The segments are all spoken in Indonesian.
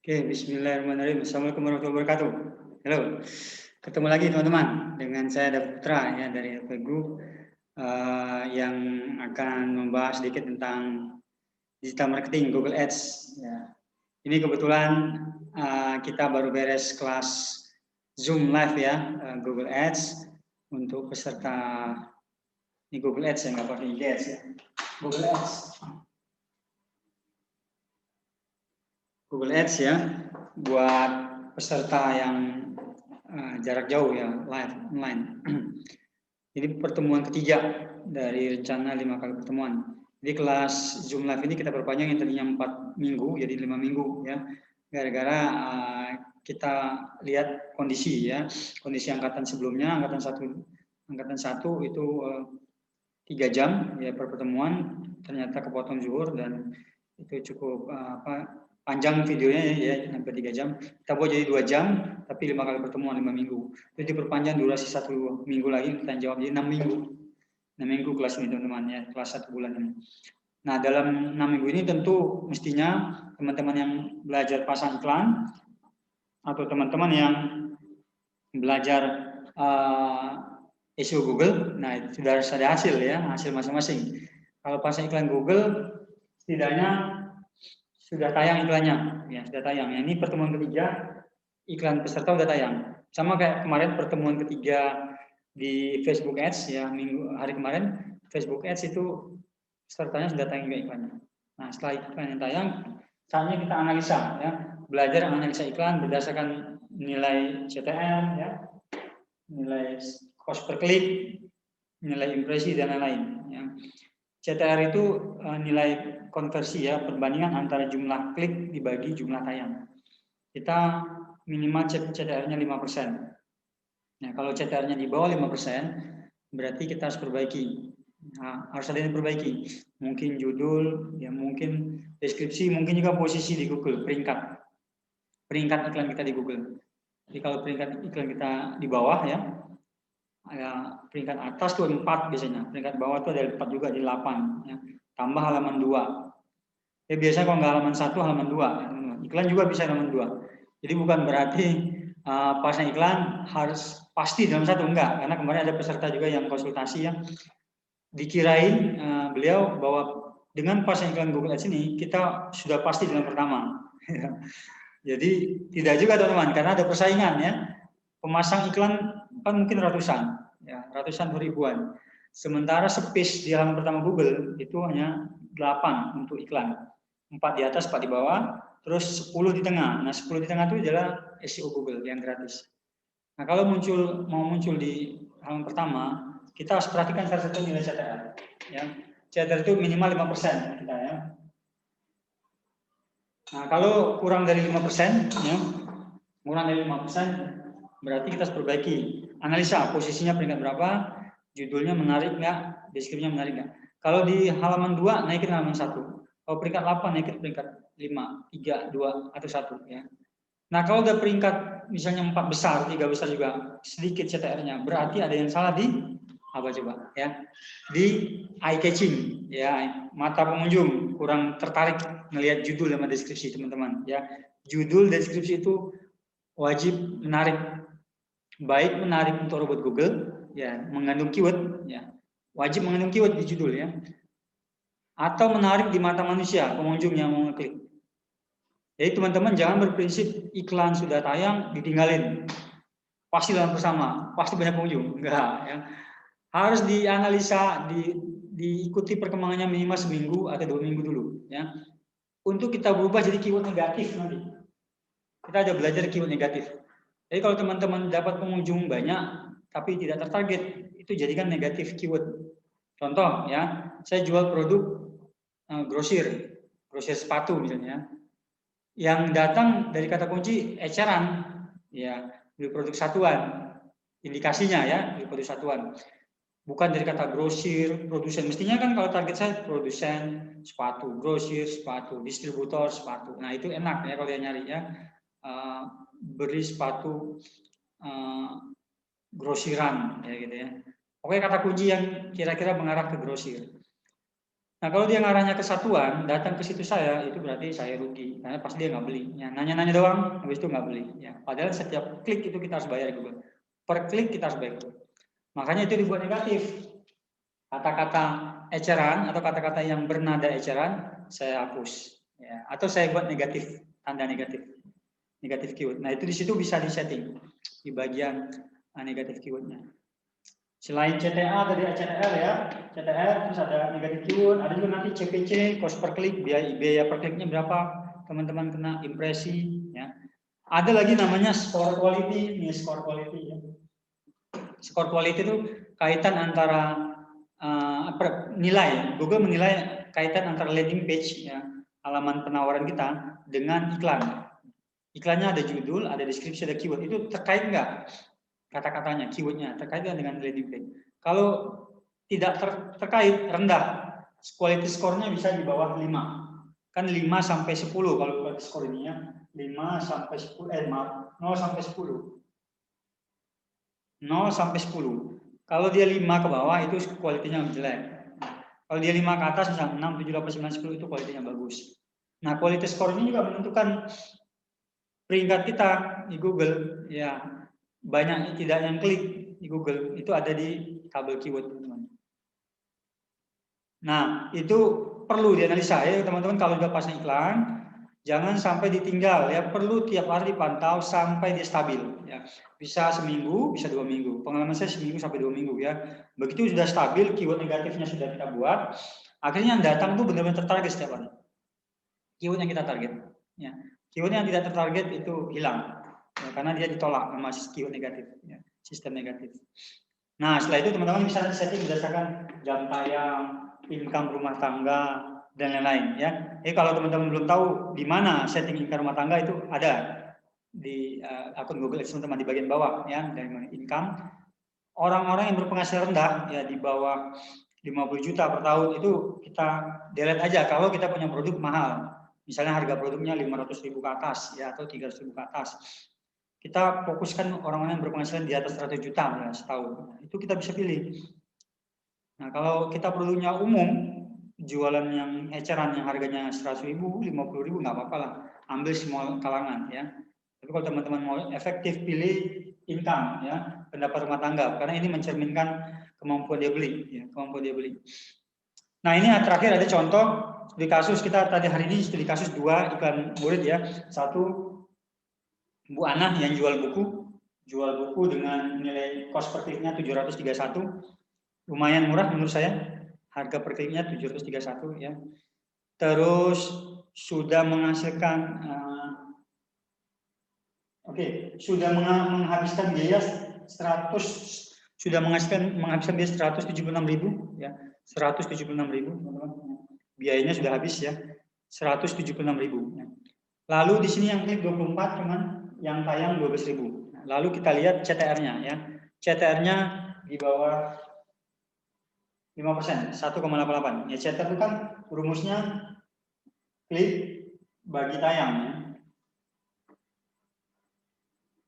Oke, bismillahirrahmanirrahim. Assalamualaikum warahmatullahi wabarakatuh. Halo, ketemu lagi teman-teman dengan saya David Putra ya dari LP Group yang akan membahas sedikit tentang digital marketing Google Ads. Ya. Ini kebetulan kita baru beres kelas Zoom Live ya Google Ads untuk peserta ini Google Ads ya nggak pakai IG Ads ya. Google Ads. Google Ads ya buat peserta yang jarak jauh ya live online. Ini pertemuan ketiga dari rencana 5 kali pertemuan. Jadi kelas Zoom Live ini kita perpanjang yang tadinya 4 minggu jadi 5 minggu ya. Gara-gara kita lihat kondisi ya, kondisi angkatan sebelumnya, angkatan satu itu 3 jam ya per pertemuan, ternyata kepotong zuhur dan itu cukup panjang videonya ya sampai 3 jam. Kita buat jadi 2 jam tapi 5 kali pertemuan 5 minggu. Itu diperpanjang durasi 1 minggu lagi kita jawab jadi 6 minggu. 6 minggu kelas ini teman-teman ya, kelas 1 bulan ini. Nah, dalam 6 minggu ini tentu mestinya teman-teman yang belajar pasang iklan atau teman-teman yang belajar SEO Google, nah itu sudah ada hasil ya, hasil masing-masing. Kalau pasang iklan Google setidaknya sudah tayang iklannya, ya sudah tayang. Ya, ini pertemuan ketiga, iklan peserta sudah tayang. Sama kayak kemarin pertemuan ketiga di Facebook Ads ya hari kemarin Facebook Ads itu pesertanya sudah tayang juga iklannya. Nah setelah iklannya tayang, saatnya kita analisa ya, belajar analisa iklan berdasarkan nilai CTR ya, nilai cost per klik, nilai impresi dan lain-lain. Ya. CTR itu nilai konversi ya, perbandingan antara jumlah klik dibagi jumlah tayang. Kita minimal CTR-nya 5%. Nah, kalau CTR-nya di bawah 5%, berarti kita harus perbaiki. Nah, harus ada yang diperbaiki. Mungkin judul, ya mungkin deskripsi, mungkin juga posisi di Google, peringkat iklan kita di Google. Jadi kalau peringkat iklan kita di bawah ya, peringkat atas tuh 4 biasanya, peringkat bawah tuh ada 4 juga di 8 ya. Tambah halaman 2 ya, biasanya kalau nggak halaman 1 halaman 2 ya. Iklan juga bisa halaman 2. Jadi bukan berarti pasang iklan harus pasti dalam satu, enggak, karena kemarin ada peserta juga yang konsultasi ya, dikirain beliau bahwa dengan pasang iklan Google Ads ini kita sudah pasti dalam pertama. Jadi tidak juga teman-teman, karena ada persaingan ya. Pemasang iklan kan mungkin ratusan, ya ratusan ribuan. Sementara space di halaman pertama Google itu hanya 8 untuk iklan, 4 di atas, 4 di bawah, terus 10 di tengah. Nah 10 di tengah itu adalah SEO Google yang gratis. Nah kalau mau muncul di halaman pertama, kita harus perhatikan salah satu nilai CTR. Ya. CTR itu minimal 5% kita ya. Nah kalau kurang dari 5%, ya, kurang dari 5%, berarti kita harus perbaiki. Analisa posisinya peringkat berapa, judulnya menarik nggak, deskripsinya menarik nggak. Kalau di halaman 2 naikin halaman 1. Kalau peringkat 8 naikin peringkat 5, 3, 2 atau 1 ya. Nah, kalau udah peringkat misalnya 4 besar, 3 besar juga sedikit CTR-nya, berarti ada yang salah di apa coba ya? Di eye catching ya, mata pengunjung kurang tertarik melihat judul sama deskripsi teman-teman ya. Judul deskripsi itu wajib menarik, baik menarik untuk robot Google ya, mengandung keyword ya, wajib mengandung keyword di judul ya, atau menarik di mata manusia pengunjung yang mau ngeklik. Jadi teman-teman jangan berprinsip iklan sudah tayang ditinggalin, pasti dalam bersama, pasti banyak pengunjung, enggak ya. Harus dianalisa, diikuti perkembangannya minimal seminggu atau 2 minggu dulu ya, untuk kita berubah jadi keyword negatif nanti. Kita ada belajar keyword negatif. Jadi kalau teman-teman dapat pengunjung banyak tapi tidak tertarget, itu jadikan negatif keyword. Contoh ya, saya jual produk grosir sepatu misalnya. Yang datang dari kata kunci eceran, ya, beli produk satuan. Indikasinya ya, beli produk satuan. Bukan dari kata grosir, produsen. Mestinya kan kalau target saya produsen sepatu, grosir sepatu, distributor sepatu. Nah itu enak ya kalau dia nyari ya. Beri sepatu grosiran ya gitu ya. Oke, kata kunci yang kira-kira mengarah ke grosir. Nah, kalau dia ngarahnya ke satuan, datang ke situs saya, itu berarti saya rugi. Karena pasti dia nggak beli. Ya, nanya-nanya doang, habis itu nggak beli. Ya, padahal setiap klik itu kita harus bayar Google. Per klik kita harus bayar. Makanya itu dibuat negatif. Kata-kata eceran atau kata-kata yang bernada eceran, saya hapus. Ya, atau saya buat negatif, tanda negatif. Negatif keyword. Nah, itu di situ bisa disetting di bagian negatif keywordnya. Selain CTA tadi CTR ya, CTR terus ada negatif keyword, ada juga nanti CPC, cost per click, biaya per kliknya berapa, teman-teman kena impresi ya. Ada lagi namanya score quality, nih score quality ya. Score quality itu kaitan antara nilai, Google menilai kaitan antara landing page ya, halaman penawaran kita dengan iklan. Iklannya ada judul, ada deskripsi, ada keyword, itu terkait nggak? Kata-katanya, keywordnya terkait dengan landing page. Kalau tidak terkait, rendah, quality score-nya bisa di bawah 5. Kan 5 sampai 10 kalau quality score ini ya. 5 sampai 10, 0 sampai 10. 0 sampai 10. Kalau dia 5 ke bawah itu kualitinya jelek. Kalau dia 5 ke atas misalnya 6, 7, 8, 9, 10 itu kualitinya bagus. Nah, quality score ini juga menentukan peringkat kita di Google ya. Banyak tidak yang klik di Google itu ada di tabel keyword teman-teman. Nah, itu perlu dianalisa ya teman-teman. Kalau sudah pasang iklan, jangan sampai ditinggal ya. Perlu tiap hari dipantau sampai dia stabil ya. Bisa seminggu, bisa 2 minggu. Pengalaman saya seminggu sampai 2 minggu ya. Begitu sudah stabil, keyword negatifnya sudah kita buat, akhirnya yang datang tuh benar-benar tertarget setiap hari. Keyword yang kita target ya. Keyword yang tidak tertarget itu hilang ya, karena dia ditolak sama keyword negatif ya. Sistem negatif. Nah, setelah itu teman-teman bisa setting berdasarkan jam tayang, income rumah tangga, dan lain-lain ya. Jadi kalau teman-teman belum tahu di mana setting income rumah tangga itu ada di akun Google Ads teman-teman di bagian bawah ya, dari income. Orang-orang yang berpenghasilan rendah ya di bawah 50 juta per tahun itu kita delete aja kalau kita punya produk mahal. Misalnya harga produknya 500.000 ke atas ya atau 300.000 ke atas. Kita fokuskan orang-orang yang berpenghasilan di atas 100 juta ya, setahun. Itu kita bisa pilih. Nah, kalau kita produknya umum, jualan yang eceran yang harganya 100.000, 50.000 nggak apa-apa lah. Ambil semua kalangan ya. Tapi kalau teman-teman mau efektif pilih income ya, pendapat rumah tangga karena ini mencerminkan kemampuan dia beli ya, kemampuan dia beli. Nah, ini terakhir ada contoh di kasus kita tadi hari ini studi kasus 2 iklan murid ya. Satu Bu Ana yang jual buku dengan nilai cost per kliknya 731, lumayan murah menurut saya, harga per kliknya 731 ya. Terus sudah menghasilkan, sudah menghabiskan biaya 100, sudah menghabiskan biaya 176.000 ya, 176.000 teman-teman. Biayanya sudah habis ya, 176.000. Ya. Lalu di sini yang klik 24 cuman yang tayang 12.000. Lalu kita lihat CTR-nya ya. CTR-nya di bawah 5%, 1,88. Ya, CTR itu kan rumusnya klik bagi tayang ya.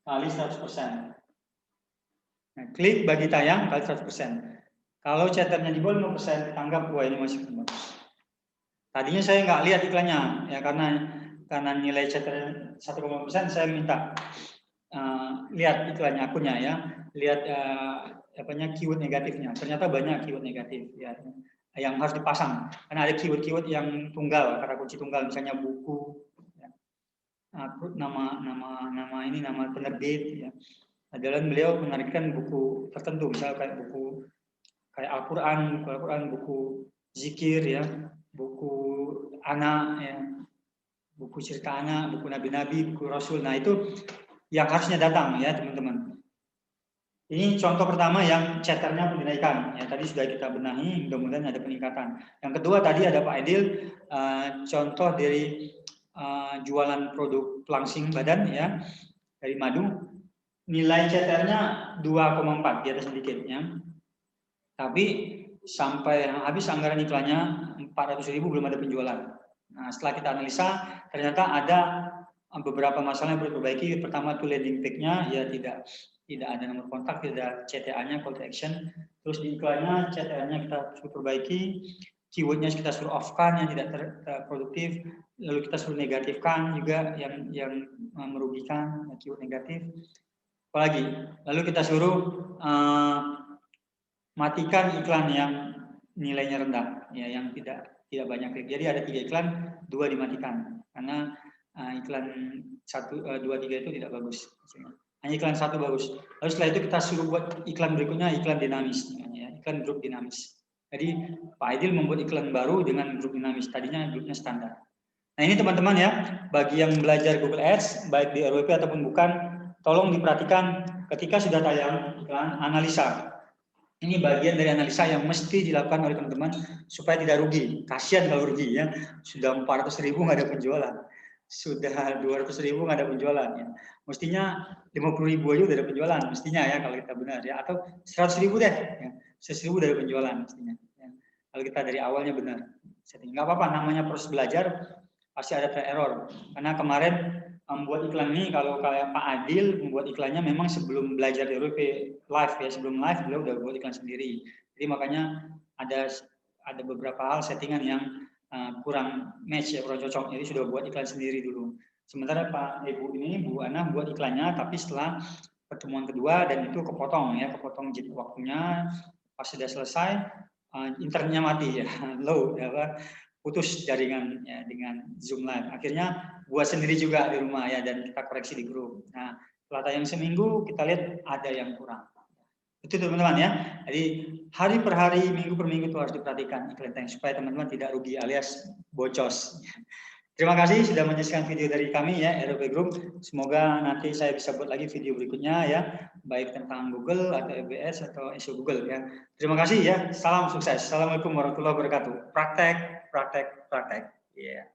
Kali 100%. Nah, klik bagi tayang kali 100%. Kalau CTR-nya di bawah 5%, dianggap wah ini masih bagus. Tadinya saya nggak lihat iklannya ya karena nilai CTR 1,5%, saya minta lihat iklannya akunnya ya, lihat keyword negatifnya. Ternyata banyak keyword negatif ya yang harus dipasang karena ada keyword yang tunggal, kata kunci tunggal, misalnya buku ya. nama penerbit ya. Adalah beliau menarikkan buku tertentu, misalnya kayak buku kayak Al-Quran, buku zikir ya, buku anak ya, buku cerita anak, buku nabi-nabi, buku rasul. Nah, itu yang harusnya datang ya teman-teman. Ini contoh pertama yang CTR-nya pun dinaikkan. Ya, tadi sudah kita benahi, mudah-mudahan ada peningkatan. Yang kedua tadi ada Pak Edil, contoh dari jualan produk pelangsing badan ya dari madu. Nilai CTR-nya 2,4 di atas sedikit ya. Tapi sampai habis anggaran iklannya 400.000 belum ada penjualan. Nah, setelah kita analisa ternyata ada beberapa masalah yang perlu diperbaiki. Pertama itu landing page-nya ya tidak ada nomor kontak, tidak ada CTA-nya, call to action. Terus di iklannya CTA-nya kita perbaiki. keywordnya kita suruh off-kan yang tidak produktif, lalu kita suruh negatifkan juga yang merugikan, keyword negatif. Apalagi, lalu kita suruh matikan iklan yang nilainya rendah, ya, yang tidak banyak klik. Jadi ada 3 iklan, 2 dimatikan karena iklan 1, 2, 3 itu tidak bagus. Hanya iklan 1 bagus. Lalu setelah itu kita suruh buat iklan berikutnya, iklan dinamis, ya, iklan grup dinamis. Jadi Pak Aidil membuat iklan baru dengan grup dinamis. Tadinya grupnya standar. Nah ini teman-teman ya, bagi yang belajar Google Ads, baik di RWP ataupun bukan, tolong diperhatikan ketika sudah tayang iklan, analisa. Ini bagian dari analisa yang mesti dilakukan oleh teman-teman supaya tidak rugi. Kasihan kalau rugi ya, sudah 400.000 nggak ada penjualan, sudah 200.000 nggak ada penjualan ya. Mestinya 50.000 aja udah ada penjualan, mestinya ya kalau kita benar ya, atau 100.000 deh, ya. 100.000 dari penjualan mestinya. Ya. Kalau kita dari awalnya benar, setting nggak apa-apa, namanya proses belajar pasti ada trial error. Karena kemarin membuat iklan ini, kalau kayak Pak Adil membuat iklannya memang sebelum belajar di RWP live ya, sebelum live beliau udah buat iklan sendiri. Jadi makanya ada beberapa hal settingan yang kurang match ya, kurang cocok. Jadi sudah buat iklan sendiri dulu. Sementara Pak Ibu ini, Bu Ana buat iklannya, tapi setelah pertemuan kedua dan itu kepotong ya, kepotong waktunya. Pas sudah selesai, internetnya mati ya, low ya, putus jaringan ya, dengan Zoom Live. Akhirnya buat sendiri juga di rumah ya, dan kita koreksi di grup. Nah, setelah tayang seminggu kita lihat ada yang kurang. Itu teman-teman ya. Jadi hari per hari, minggu per minggu itu harus diperhatikan iklan supaya teman-teman tidak rugi alias bocos. Terima kasih sudah menyaksikan video dari kami ya, RWP Group. Semoga nanti saya bisa buat lagi video berikutnya ya, baik tentang Google atau EBS atau SEO Google ya. Terima kasih ya. Salam sukses. Assalamualaikum warahmatullahi wabarakatuh. Praktek, praktek, praktek. Yeah.